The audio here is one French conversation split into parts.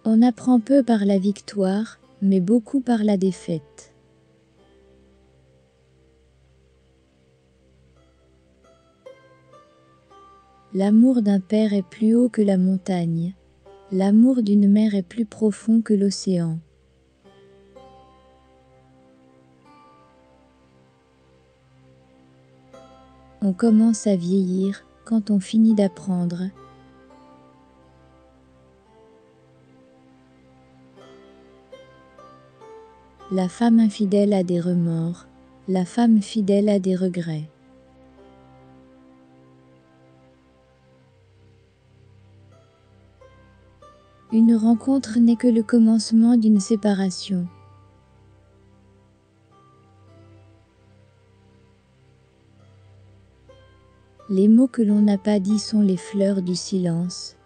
On apprend peu par la victoire, mais beaucoup par la défaite. L'amour d'un père est plus haut que la montagne. L'amour d'une mère est plus profond que l'océan. On commence à vieillir quand on finit d'apprendre. La femme infidèle a des remords, la femme fidèle a des regrets. Une rencontre n'est que le commencement d'une séparation. Les mots que l'on n'a pas dits sont les fleurs du silence.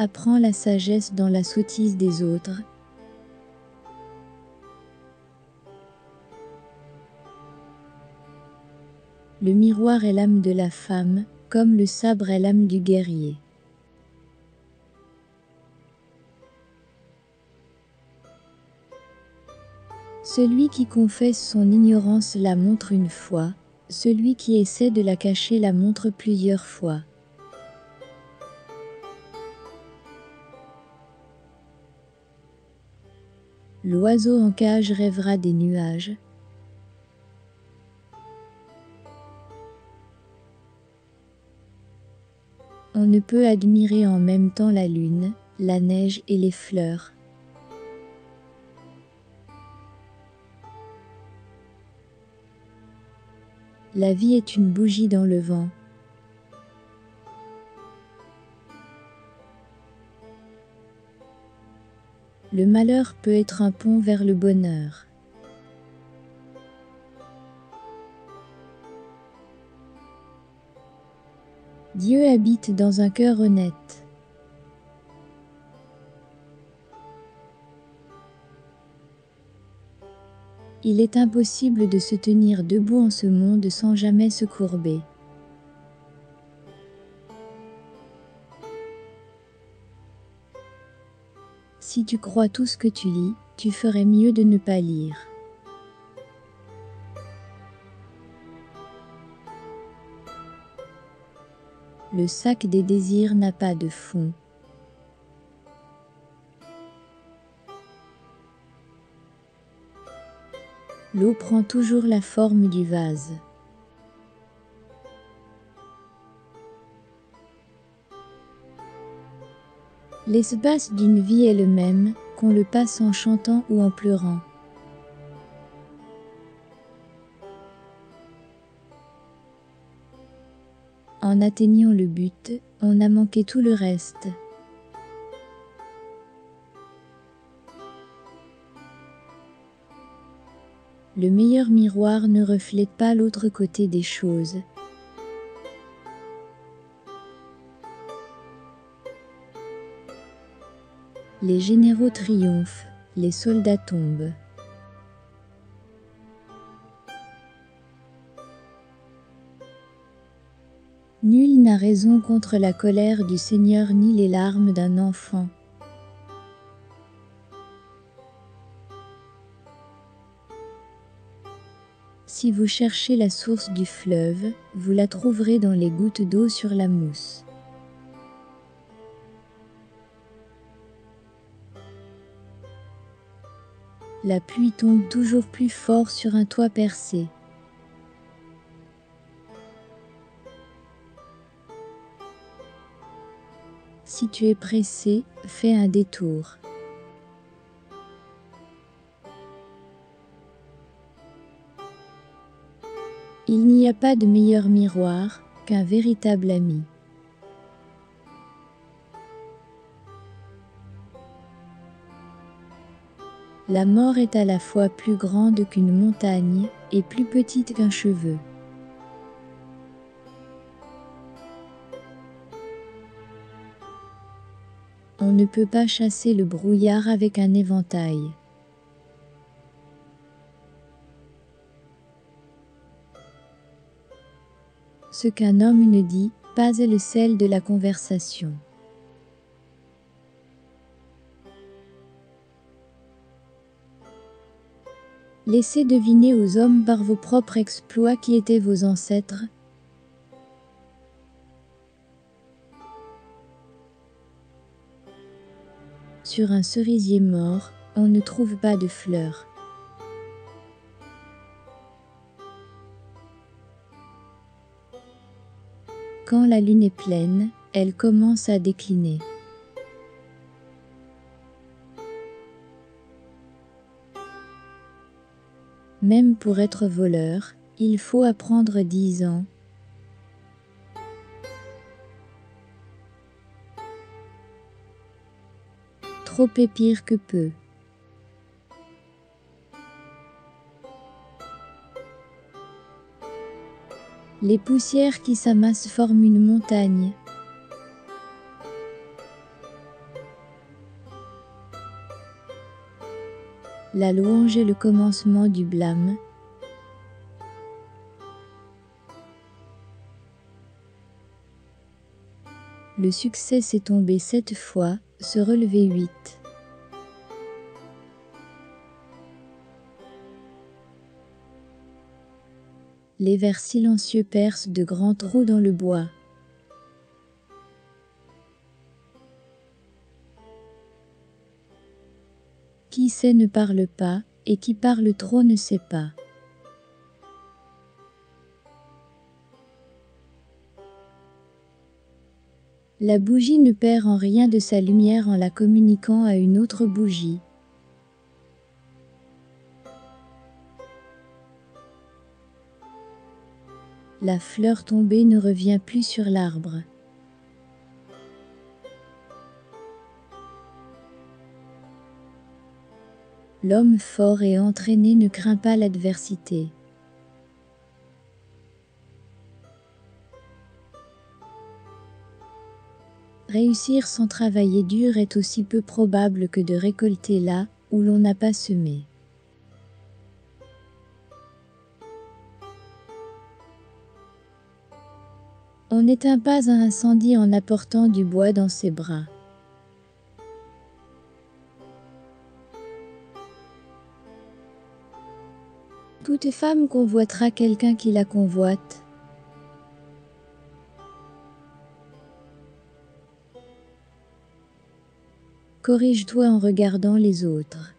Apprends la sagesse dans la sottise des autres. Le miroir est l'âme de la femme, comme le sabre est l'âme du guerrier. Celui qui confesse son ignorance la montre une fois, celui qui essaie de la cacher la montre plusieurs fois. L'oiseau en cage rêvera des nuages. On ne peut admirer en même temps la lune, la neige et les fleurs. La vie est une bougie dans le vent. Le malheur peut être un pont vers le bonheur. Dieu habite dans un cœur honnête. Il est impossible de se tenir debout en ce monde sans jamais se courber. Si tu crois tout ce que tu lis, tu ferais mieux de ne pas lire. Le sac des désirs n'a pas de fond. L'eau prend toujours la forme du vase. L'espace d'une vie est le même, qu'on le passe en chantant ou en pleurant. En atteignant le but, on a manqué tout le reste. Le meilleur miroir ne reflète pas l'autre côté des choses. Les généraux triomphent, les soldats tombent. Nul n'a raison contre la colère du Seigneur ni les larmes d'un enfant. Si vous cherchez la source du fleuve, vous la trouverez dans les gouttes d'eau sur la mousse. La pluie tombe toujours plus fort sur un toit percé. Si tu es pressé, fais un détour. Il n'y a pas de meilleur miroir qu'un véritable ami. La mort est à la fois plus grande qu'une montagne et plus petite qu'un cheveu. On ne peut pas chasser le brouillard avec un éventail. Ce qu'un homme ne dit pas est le sel de la conversation. Laissez deviner aux hommes par vos propres exploits qui étaient vos ancêtres. Sur un cerisier mort, on ne trouve pas de fleurs. Quand la lune est pleine, elle commence à décliner. Même pour être voleur, il faut apprendre 10 ans. Trop est pire que peu. Les poussières qui s'amassent forment une montagne. La louange est le commencement du blâme. Le succès s'est tombé 7 fois, se relever 8. Les vers silencieux percent de grands trous dans le bois. Qui sait ne parle pas, et qui parle trop ne sait pas. La bougie ne perd en rien de sa lumière en la communiquant à une autre bougie. La fleur tombée ne revient plus sur l'arbre. L'homme fort et entraîné ne craint pas l'adversité. Réussir sans travailler dur est aussi peu probable que de récolter là où l'on n'a pas semé. On n'éteint pas un incendie en apportant du bois dans ses bras. Toute femme convoitera quelqu'un qui la convoite. Corrige-toi en regardant les autres.